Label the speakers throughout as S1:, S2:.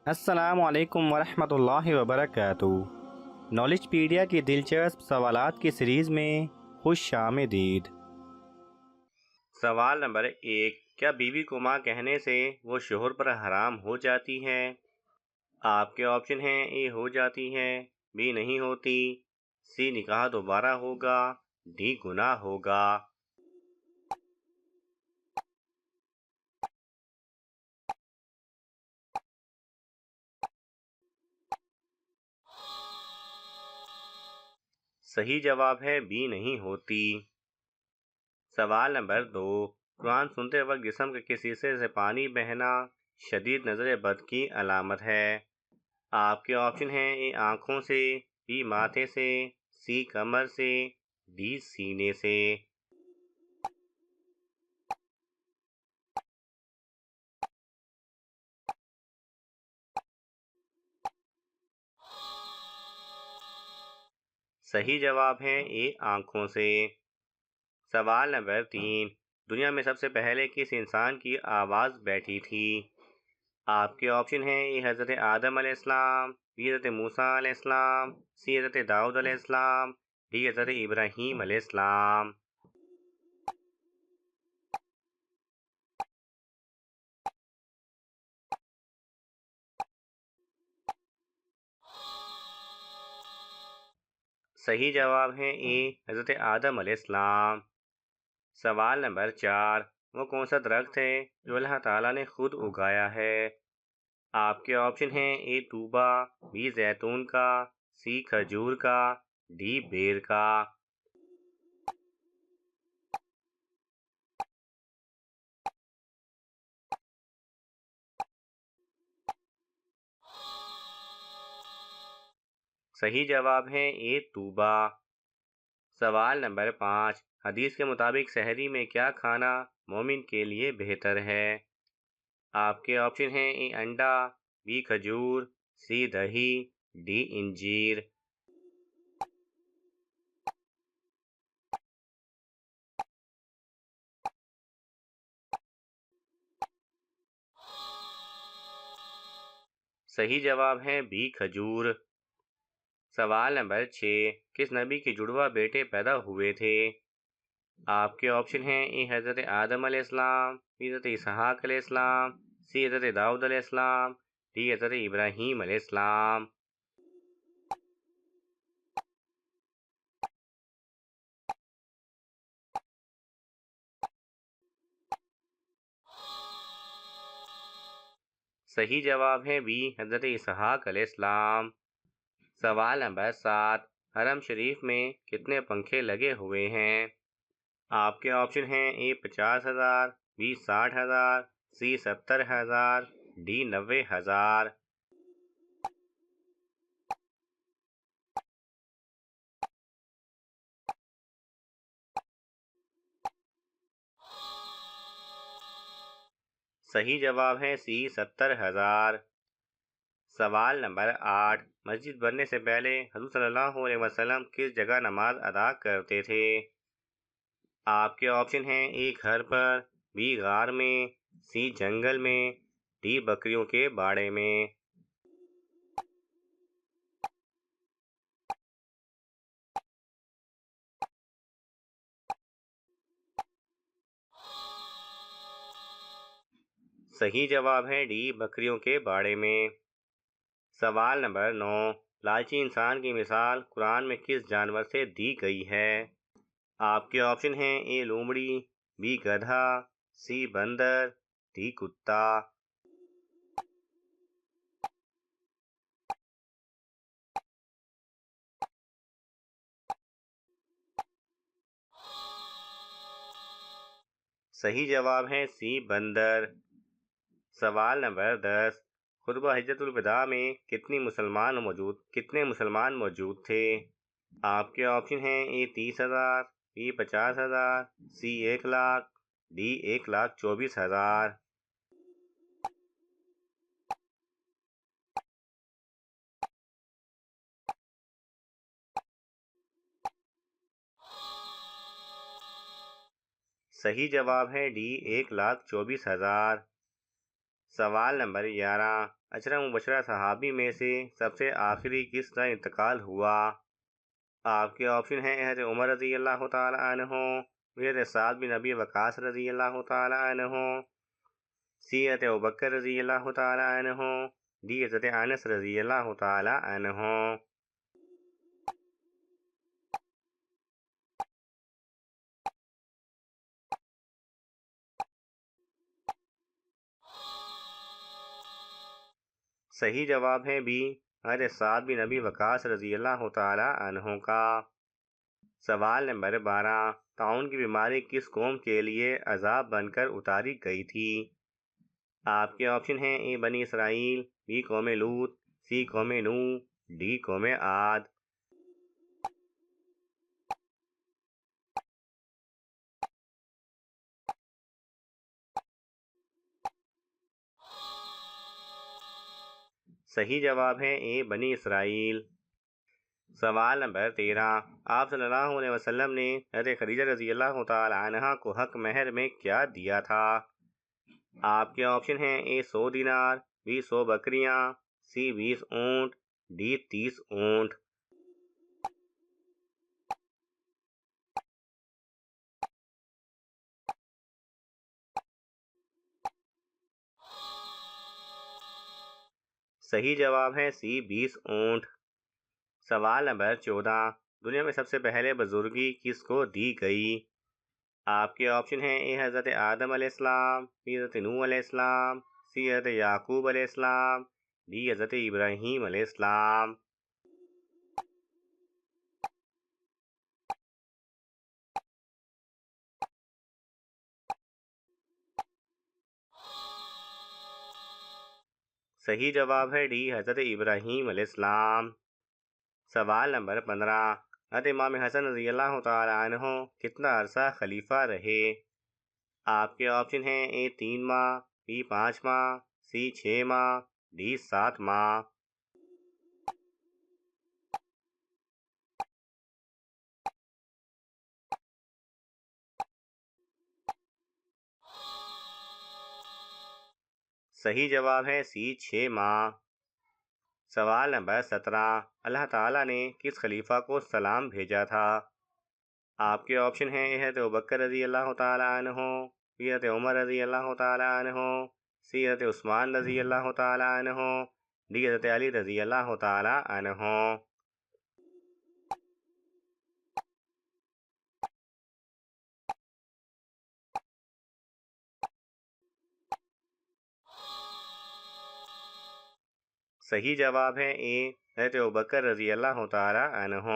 S1: السلام علیکم ورحمۃ اللہ وبرکاتہ۔ نالج پیڈیا کی دلچسپ سوالات کی سیریز میں خوش آمدید۔ سوال نمبر 1، کیا بیوی کو ماں کہنے سے وہ شوہر پر حرام ہو جاتی ہے؟ آپ کے آپشن ہیں: اے ہو جاتی ہے، بی نہیں ہوتی، سی نکاح دوبارہ ہوگا، ڈی گناہ ہوگا۔ صحیح جواب ہے بی نہیں ہوتی۔ سوال نمبر 2، قرآن سنتے وقت جسم کے کس حصے سے پانی بہنا شدید نظر بد کی علامت ہے؟ آپ کے آپشن ہیں: اے آنکھوں سے، بی ماتھے سے، سی کمر سے، ڈی سینے سے۔ صحیح جواب ہے اے آنکھوں سے۔ سوال نمبر 3، دنیا میں سب سے پہلے کس انسان کی آواز بیٹھی تھی؟ آپ کے آپشن ہیں: اے حضرت آدم علیہ السلام، بی حضرت موسیٰ علیہ السلام، سی حضرت داؤد علیہ السلام، ڈی حضرت ابراہیم علیہ السلام۔ صحیح جواب ہے اے حضرت آدم علیہ السلام۔ سوال نمبر 4، وہ کون سا درخت ہے جو اللہ تعالیٰ نے خود اگایا ہے؟ آپ کے آپشن ہیں: اے طوبا، بی زیتون کا، سی کھجور کا، ڈی بیر کا۔ صحیح جواب ہے اے طوبا۔ سوال نمبر 5، حدیث کے مطابق سحری میں کیا کھانا مومن کے لیے بہتر ہے؟ آپ کے آپشن ہیں: اے انڈا، بی کھجور، سی دہی، ڈی انجیر۔ صحیح جواب ہے بی کھجور۔ سوال نمبر 6، کس نبی کے جڑواں بیٹے پیدا ہوئے تھے؟ آپ کے آپشن ہیں: اے حضرت آدم علیہ السلام، بی حضرت اسحاق علیہ السلام، سی حضرت داؤد علیہ السلام، ڈی حضرت ابراہیم علیہ السلام۔ صحیح جواب ہے بی حضرت اسحاق علیہ السلام۔ سوال نمبر 7، حرم شریف میں کتنے پنکھے لگے ہوئے ہیں؟ آپ کے آپشن ہیں: اے 50,000، بی 60,000، سی 70,000، ڈی 90,000۔ صحیح جواب ہے سی 70,000۔ سوال نمبر 8، مسجد بننے سے پہلے حضور صلی اللہ علیہ وسلم کس جگہ نماز ادا کرتے تھے؟ آپ کے آپشن ہیں: اے گھر پر، بی غار میں، سی جنگل میں، ڈی بکریوں کے باڑے میں۔ صحیح جواب ہے ڈی بکریوں کے باڑے میں۔ سوال نمبر 9، لالچی انسان کی مثال قرآن میں کس جانور سے دی گئی ہے؟ آپ کے آپشن ہیں: اے لومڑی، بی گدھا، سی بندر، ڈی کتا۔ صحیح جواب ہے سی بندر۔ سوال نمبر 10، خطبہ حجۃ الوداع میں کتنے مسلمان موجود تھے؟ آپ کے آپشن ہیں: اے 30,000، بی 50,000، سی 1,00,000، ڈی 1,24,000۔ صحیح جواب ہے ڈی 1,24,000۔ سوال نمبر 11، عشرہ مبشرہ صحابی میں سے سب سے آخری کس کا انتقال ہوا؟ آپ کے آپشن ہیں حضرت عمر رضی اللہ تعالی عنہ، حضرت سعد بن ابی وقاص رضی اللہ تعالی عنہ، سی حضرت ابوبکر رضی اللہ تعالی عنہ، ڈی حضرت انس رضی اللہ تعالی عنہ۔ صحیح جواب ہے بی، حضرت سعد بن ابی وقاص رضی اللہ تعالی عنہ کا۔ سوال نمبر 12، طاعون کی بیماری کس قوم کے لیے عذاب بن کر اتاری گئی تھی؟ آپ کے آپشن ہیں اے بنی اسرائیل، بی قوم لوط، سی قوم نوح، ڈی قوم عاد۔ صحیح جواب ہے اے بنی اسرائیل۔ سوال نمبر 13، آپ صلی اللہ علیہ وسلم نے حضرت خدیجہ رضی اللہ تعالی عنہا کو حق مہر میں کیا دیا تھا؟ آپ کے آپشن ہیں اے 100 دینار، بی 100 بکریاں، سی 20 اونٹ، ڈی 30 اونٹ۔ صحیح جواب ہے سی 20 اونٹ۔ سوال نمبر 14، دنیا میں سب سے پہلے بزرگی کس کو دی گئی؟ آپ کے آپشن ہیں اے حضرت آدم علیہ السلام، بی حضرت نوح علیہ السلام، سی حضرت یعقوب علیہ السلام، ڈی حضرت ابراہیم علیہ السلام۔ صحیح جواب ہے ڈی حضرت ابراہیم علیہ السلام۔ سوال نمبر 15، حضرت امام حسن رضی اللہ تعالی عنہ کتنا عرصہ خلیفہ رہے؟ آپ کے آپشن ہیں اے 3 ماہ، بی 5 ماہ، سی 6 ماہ، ڈی 7 ماہ۔ صحیح جواب ہے سی 6 ماہ۔ سوال نمبر 17، اللہ تعالیٰ نے کس خلیفہ کو سلام بھیجا تھا؟ آپ کے آپشن ہیں حضرت ابوبکر رضی اللہ تعالی عنہ، بی حضرت عمر رضی اللہ تعالی عنہ، سی حضرت عثمان رضی اللہ تعالی عنہ، ڈی حضرت علی رضی اللہ تعالی عنہ۔ صحیح جواب ہے اے حضرت ابوبکر رضی اللہ تعالی عنہ۔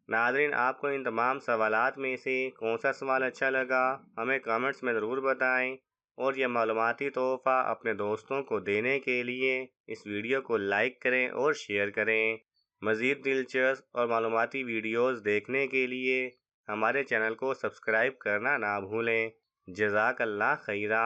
S1: ناظرین، آپ کو ان تمام سوالات میں سے کون سا سوال اچھا لگا ہمیں کامنٹس میں ضرور بتائیں، اور یہ معلوماتی تحفہ اپنے دوستوں کو دینے کے لیے اس ویڈیو کو لائک کریں اور شیئر کریں۔ مزید دلچسپ اور معلوماتی ویڈیوز دیکھنے کے لیے ہمارے چینل کو سبسکرائب کرنا نہ بھولیں۔ جزاک اللہ خیرہ۔